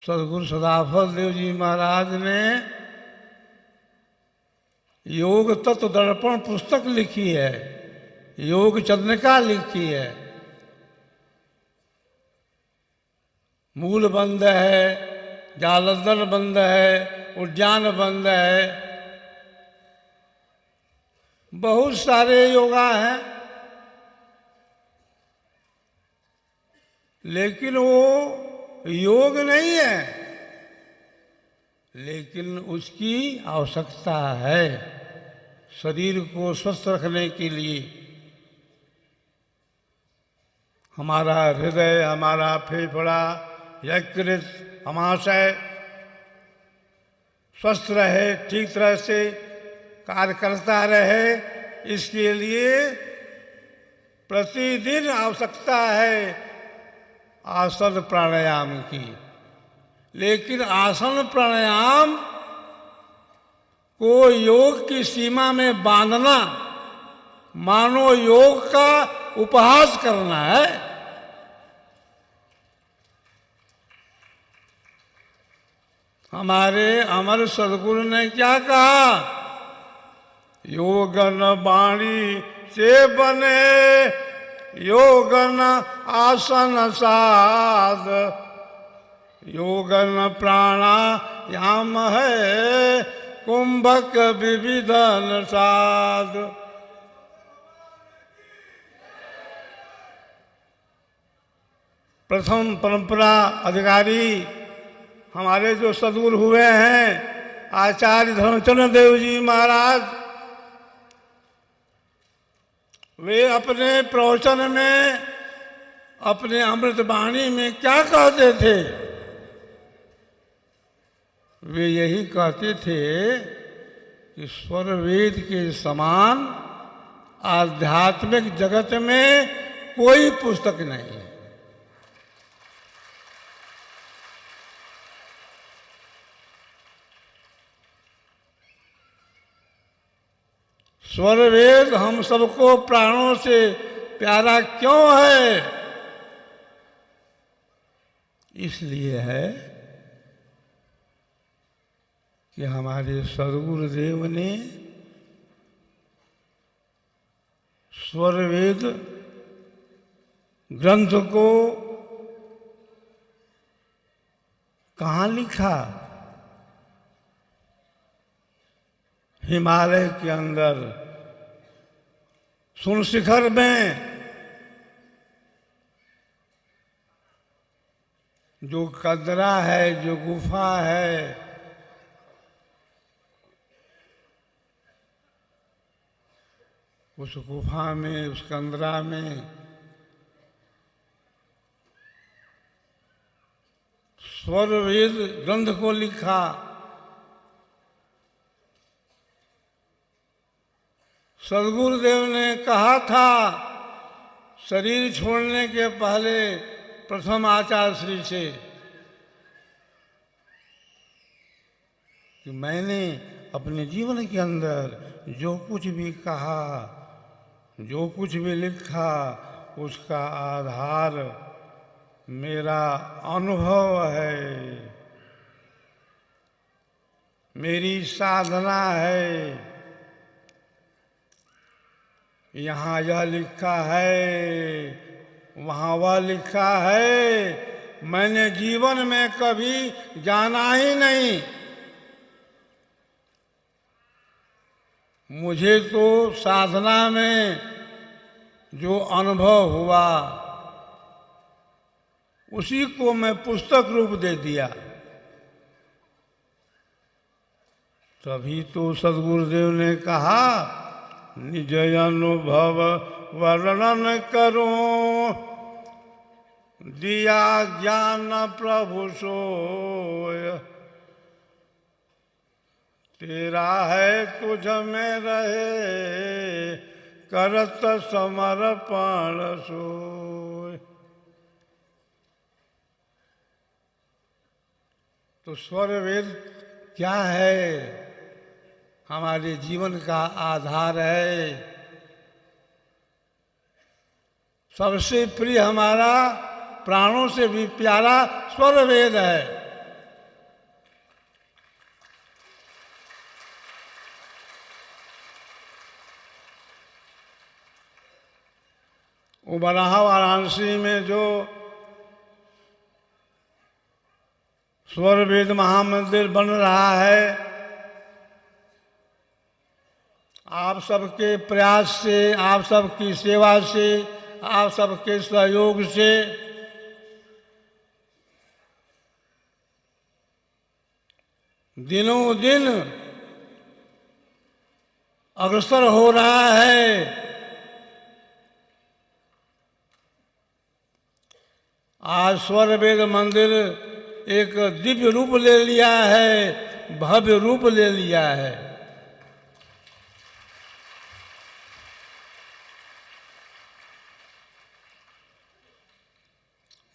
सदगुरु सदाफल देव जी महाराज ने योग तत्व दर्पण पुस्तक लिखी है, योग चंद्रिका लिखी है। मूल बंद है, जालंधर बंद है, उद्यान बंद है, बहुत सारे योगा हैं, लेकिन वो योग नहीं है। लेकिन उसकी आवश्यकता है शरीर को स्वस्थ रखने के लिए। हमारा हृदय, हमारा फेफड़ा, यकृत, अमाशय स्वस्थ रहे, ठीक तरह से कार्य करता रहे, इसके लिए प्रतिदिन आवश्यकता है आसन प्राणायाम की। लेकिन आसन प्राणायाम को योग की सीमा में बांधना मानो योग का उपहास करना है। हमारे अमर सदगुरु ने क्या कहा? योगन वाणी से बने, योगन आसन साध, योगन प्राणायाम है कुंभक विविधन साध। प्रथम परंपरा अधिकारी हमारे जो सदगुरु हुए हैं आचार्य धर्मचंद्र देव जी महाराज, वे अपने प्रवचन में, अपने अमृत वाणी में क्या कहते थे? वे यही कहते थे कि स्वर वेद के समान आध्यात्मिक जगत में कोई पुस्तक नहीं है। स्वर वेद हम सबको प्राणों से प्यारा क्यों है? इसलिए है कि हमारे सदगुरुदेव ने स्वर वेद ग्रंथ को कहाँ लिखा? हिमालय के अंदर सुन शिखर में जो कंदरा है, जो गुफा है, उस गुफा में, उस कंदरा में स्वर वेद ग्रंथ को लिखा। सदगुरुदेव ने कहा था शरीर छोड़ने के पहले प्रथम आचार्य श्री से कि मैंने अपने जीवन के अंदर जो कुछ भी कहा, जो कुछ भी लिखा, उसका आधार मेरा अनुभव है, मेरी साधना है। यहाँ यह लिखा है, वहाँ वह लिखा है, मैंने जीवन में कभी जाना ही नहीं। मुझे तो साधना में जो अनुभव हुआ उसी को मैं पुस्तक रूप दे दिया। तभी तो सदगुरुदेव ने कहा निज अनुभव वर्णन करूं, दिया ज्ञान प्रभु सोय, तेरा है तुझ में रहे, करत समर्पण सोय। तो स्वर वेद क्या है? हमारे जीवन का आधार है। सबसे प्रिय, हमारा प्राणों से भी प्यारा स्वर वेद है। वो बराहा वाराणसी में जो स्वर वेद महामंदिर बन रहा है, आप सबके प्रयास से, आप सबकी सेवा से, आप सबके सहयोग से दिनों दिन अग्रसर हो रहा है। आज स्वर वेद मंदिर एक दिव्य रूप ले लिया है, भव्य रूप ले लिया है।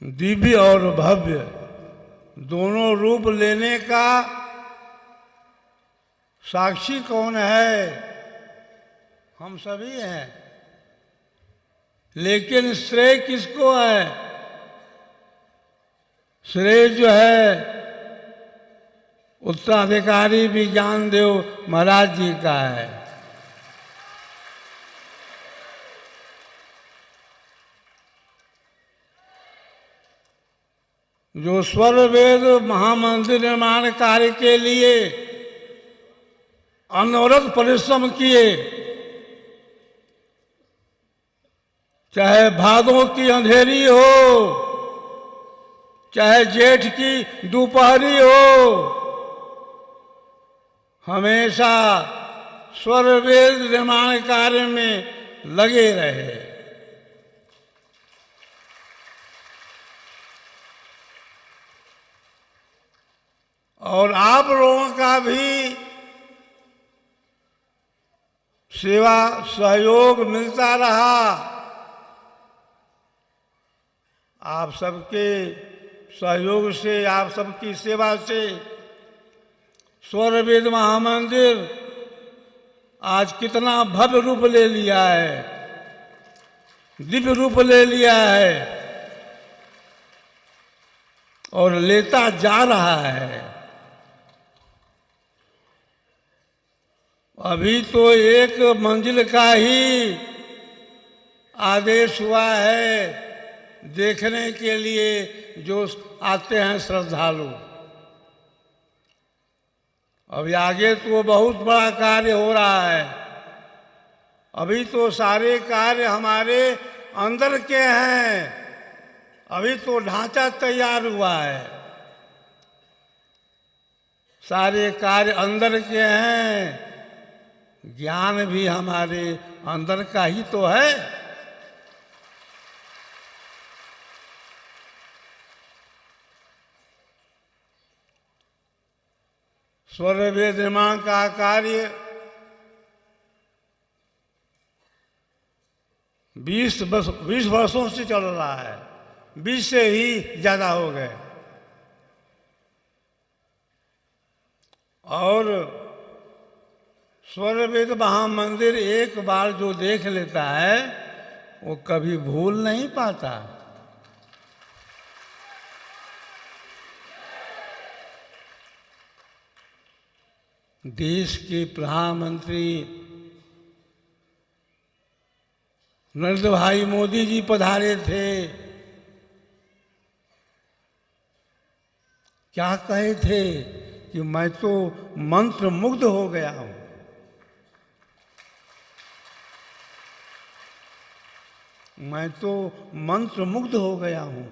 दिव्य और भव्य दोनों रूप लेने का साक्षी कौन है? हम सभी हैं। लेकिन श्रेय किसको है? श्रेय जो है उत्तराधिकारी विज्ञान देव महाराज जी का है। जो स्वर वेद महामंदिर निर्माण कार्य के लिए अनवरत परिश्रम किए, चाहे भादों की अंधेरी हो, चाहे जेठ की दोपहरी हो, हमेशा स्वर वेद निर्माण कार्य में लगे रहे। और आप लोगों का भी सेवा सहयोग मिलता रहा। आप सबके सहयोग से, आप सबकी सेवा से स्वर वेद महामंदिर आज कितना भव्य रूप ले लिया है, दिव्य रूप ले लिया है और लेता जा रहा है। अभी तो एक मंजिल का ही आदेश हुआ है देखने के लिए जो आते हैं श्रद्धालु। अभी आगे तो बहुत बड़ा कार्य हो रहा है। अभी तो सारे कार्य हमारे अंदर के हैं। अभी तो ढांचा तैयार हुआ है। सारे कार्य अंदर के हैं। ज्ञान भी हमारे अंदर का ही तो है। स्वर वेद निर्माण का कार्य 20 वर्षों से चल रहा है। 20 से ही ज्यादा हो गए। और स्वर वेद महामंदिर एक बार जो देख लेता है वो कभी भूल नहीं पाता। देश के प्रधानमंत्री नरेंद्र भाई मोदी जी पधारे थे। क्या कहे थे कि मैं तो मंत्र मुग्ध हो गया हूं। मैं तो मंत्र मुग्ध हो गया हूं।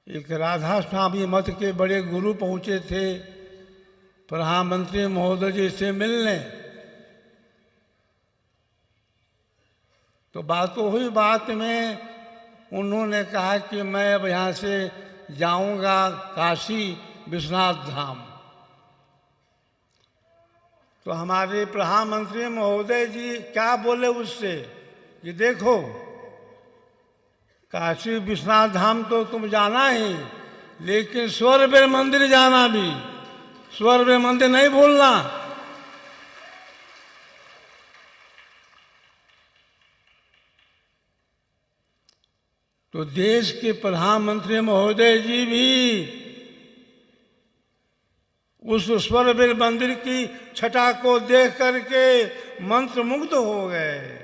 एक राधा स्वामी मठ के बड़े गुरु पहुंचे थे प्रधानमंत्री महोदय जी से मिलने। तो बातों हुई बात में उन्होंने कहा कि मैं अब यहाँ से जाऊंगा काशी विश्वनाथ धाम। तो हमारे प्रधानमंत्री महोदय जी क्या बोले उससे कि देखो, काशी विश्वनाथ धाम तो तुम जाना ही, लेकिन स्वर वेद मंदिर जाना भी। स्वर वेद मंदिर नहीं भूलना। तो देश के प्रधानमंत्री महोदय जी भी उस स्वरवेद मंदिर की छटा को देख करके मंत्रमुग्ध हो गए।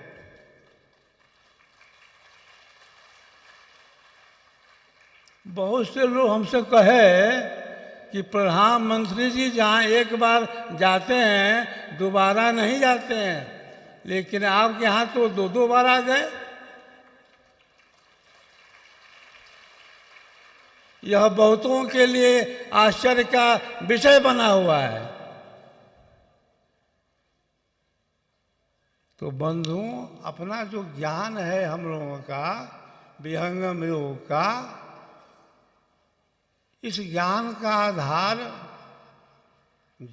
बहुत से लोग हमसे कहे कि प्रधानमंत्री जी जहाँ एक बार जाते हैं दोबारा नहीं जाते हैं, लेकिन आपके यहाँ तो दो दो बार आ गए। यह बहुतों के लिए आश्चर्य का विषय बना हुआ है। तो बंधुओं, अपना जो ज्ञान है हम लोगों का विहंगम योग का, इस ज्ञान का आधार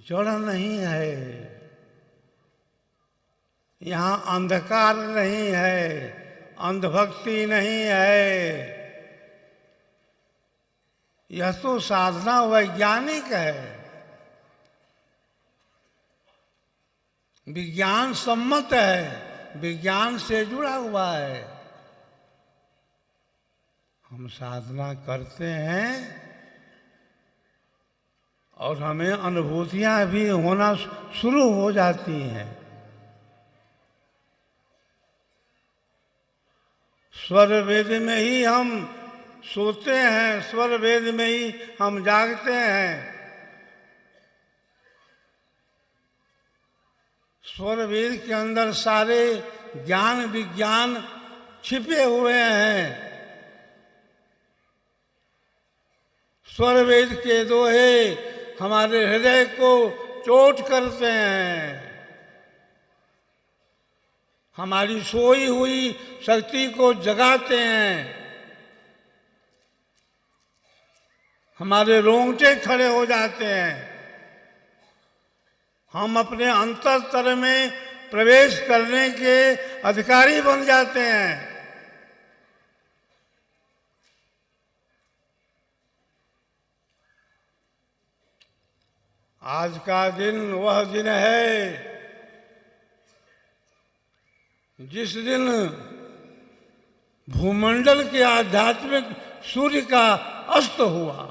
जड़ नहीं है, यहाँ अंधकार नहीं है, अंधभक्ति नहीं है। यह तो साधना वैज्ञानिक है, विज्ञान सम्मत है, विज्ञान से जुड़ा हुआ है। हम साधना करते हैं और हमें अनुभूतियां भी होना शुरू हो जाती हैं। स्वर वेद में ही हम सोते हैं, स्वर वेद में ही हम जागते हैं। स्वर वेद के अंदर सारे ज्ञान विज्ञान छिपे हुए हैं। स्वर वेद के दोहे हमारे हृदय को चोट करते हैं, हमारी सोई हुई शक्ति को जगाते हैं, हमारे रोंगटे खड़े हो जाते हैं। हम अपने अंतस्तर में प्रवेश करने के अधिकारी बन जाते हैं। आज का दिन वह दिन है जिस दिन भूमंडल के आध्यात्मिक सूर्य का अस्त हुआ।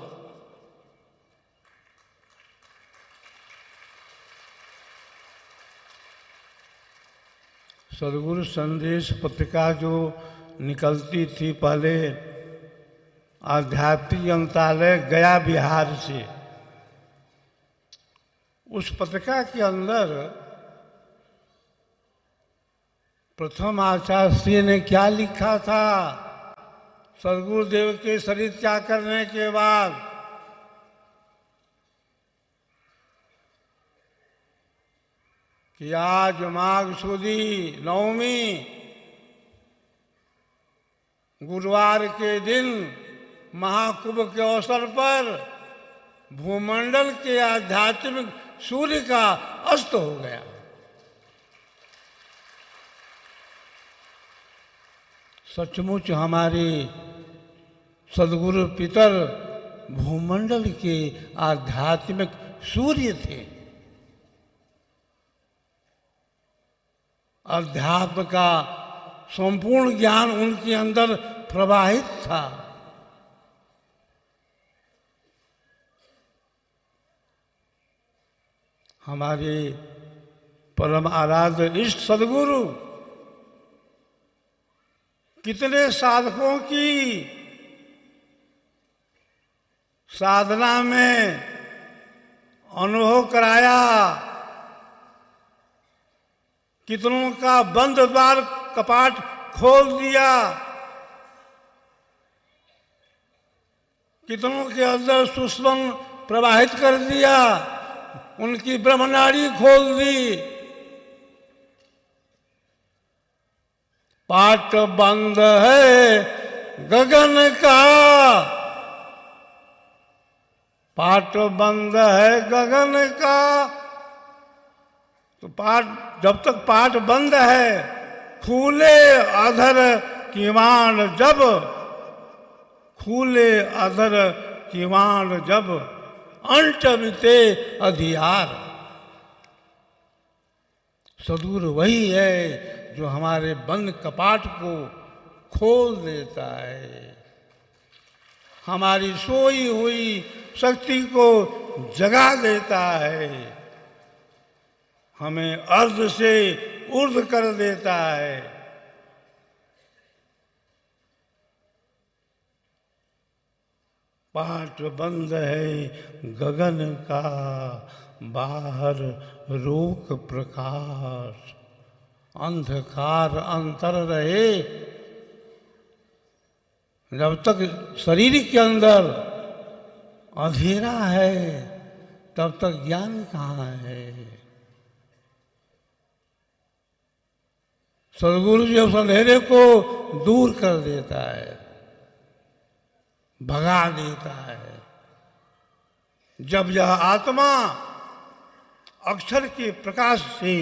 सदगुरु संदेश पत्रिका जो निकलती थी पहले आध्यात्मिक ग्रंथालय गया बिहार से, उस पत्रिका के अंदर प्रथम आचार्य श्री ने क्या लिखा था सदगुरुदेव के शरीर त्याग करने के बाद? कि आज माघ सुदी नवमी गुरुवार के दिन महाकुंभ के अवसर पर भूमंडल के आध्यात्मिक सूर्य का अस्त हो गया। सचमुच हमारे सदगुरु पितर भूमंडल के आध्यात्मिक सूर्य थे। अध्यात्म का संपूर्ण ज्ञान उनके अंदर प्रवाहित था। हमारे परम आराध्य इष्ट सदगुरु कितने साधकों की साधना में अनुभव कराया, कितनों का बंद द्वार कपाट खोल दिया, कितनों के अंदर सुषुम्ना प्रवाहित कर दिया, उनकी ब्रह्मनाड़ी खोल दी। पाट बंद है गगन का, पाट बंद है गगन का। तो पाठ, जब तक पाठ बंद है, खुले अधर किवाड़ जब, खुले अधर किवाड़ जब, अंट मिटे अधियार। सदगुरु वही है जो हमारे बंद कपाट को खोल देता है, हमारी सोई हुई शक्ति को जगा देता है, हमें अर्ध से ऊर्ध्व कर देता है। पाट बंद है गगन का, बाहर रोक प्रकाश, अंधकार अंतर रहे। जब तक शरीर के अंदर अंधेरा है तब तक ज्ञान कहाँ है। सदगुरु जी उस अंधेरे को दूर कर देता है, भगा देता है। जब यह आत्मा अक्षर के प्रकाश से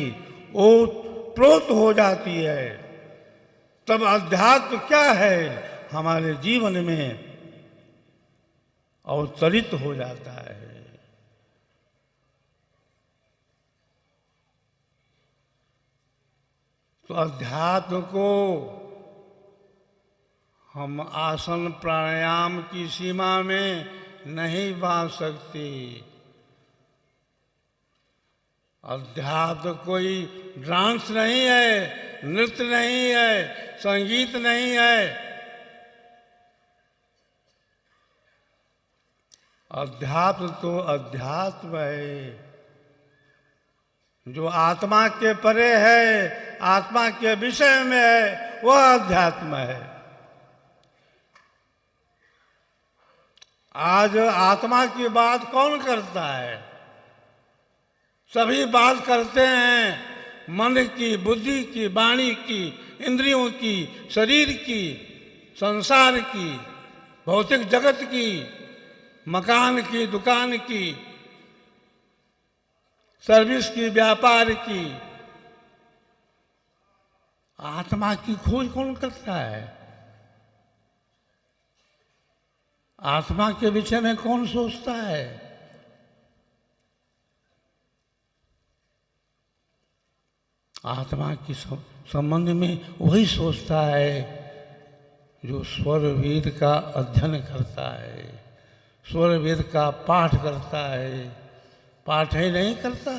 ओतप्रोत हो जाती है, तब अध्यात्म क्या है हमारे जीवन में अवतरित हो जाता है। तो अध्यात्म को हम आसन प्राणायाम की सीमा में नहीं बांध सकते। अध्यात्म कोई डांस नहीं है, नृत्य नहीं है, संगीत नहीं है। अध्यात्म तो अध्यात्म है, जो आत्मा के परे है, आत्मा के विषय में है, वह अध्यात्म है। आज आत्मा की बात कौन करता है? सभी बात करते हैं मन की, बुद्धि की, वाणी की, इंद्रियों की, शरीर की, संसार की, भौतिक जगत की, मकान की, दुकान की, सर्विस की, व्यापार की। आत्मा की खोज कौन करता है? आत्मा के विषय में कौन सोचता है? आत्मा के संबंध में वही सोचता है जो स्वर वेद का अध्ययन करता है, स्वर वेद का पाठ करता है। पाठ ही नहीं करता,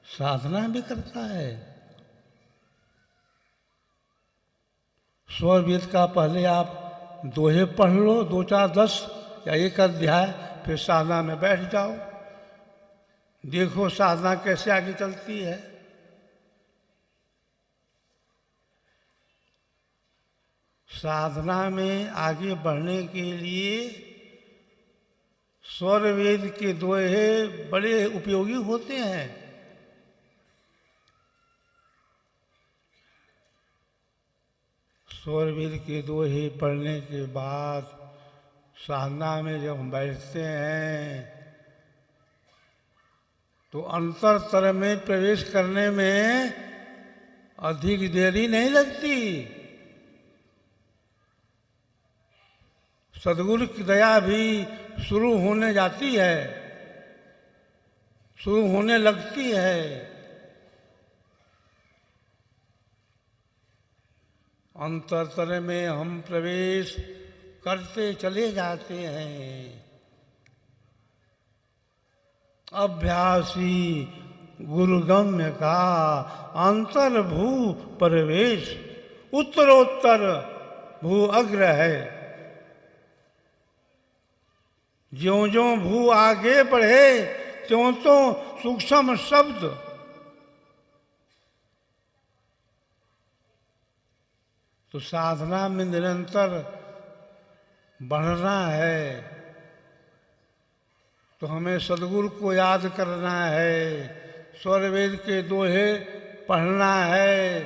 साधना भी करता है। स्वर वेद का पहले आप दोहे पढ़ लो, 2, 4, 10 या 1 अध्याय, फिर साधना में बैठ जाओ। देखो साधना कैसे आगे चलती है। साधना में आगे बढ़ने के लिए स्वर वेद के दोहे बड़े उपयोगी होते हैं। स्वर वेद के दोहे पढ़ने के बाद साधना में जब हम बैठते हैं तो अंतरतर में प्रवेश करने में अधिक देरी नहीं लगती। सदगुरु की दया भी शुरू होने जाती है, शुरू होने लगती है। अंतरतर में हम प्रवेश करते चले जाते हैं। अभ्यासी गुरुगम्य का अंतर्भू प्रवेश उत्तरोत्तर भू अग्र है। ज्यों ज्यों भू आगे बढ़े त्यों तो सूक्ष्म शब्द तो साधना में निरंतर बढ़ना है तो हमें सदगुरु को याद करना है, स्वर वेद के दोहे पढ़ना है।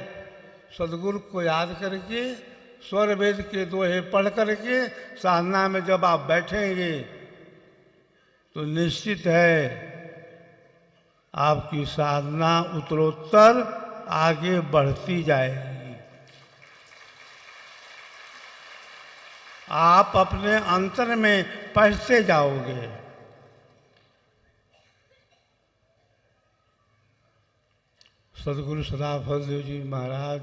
सदगुरु को याद करके स्वर वेद के दोहे पढ़ करके साधना में जब आप बैठेंगे तो निश्चित है आपकी साधना उत्तरोत्तर आगे बढ़ती जाएगी। आप अपने अंतर में पढ़ते जाओगे। सदगुरु सदाफल देव जी महाराज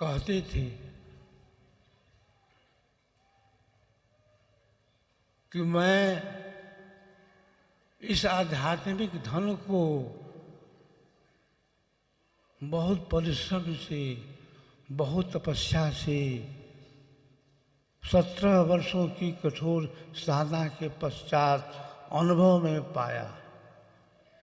कहते थे कि मैं इस आध्यात्मिक धन को बहुत परिश्रम से, बहुत तपस्या से 17 वर्षों की कठोर साधना के पश्चात अनुभव में पाया।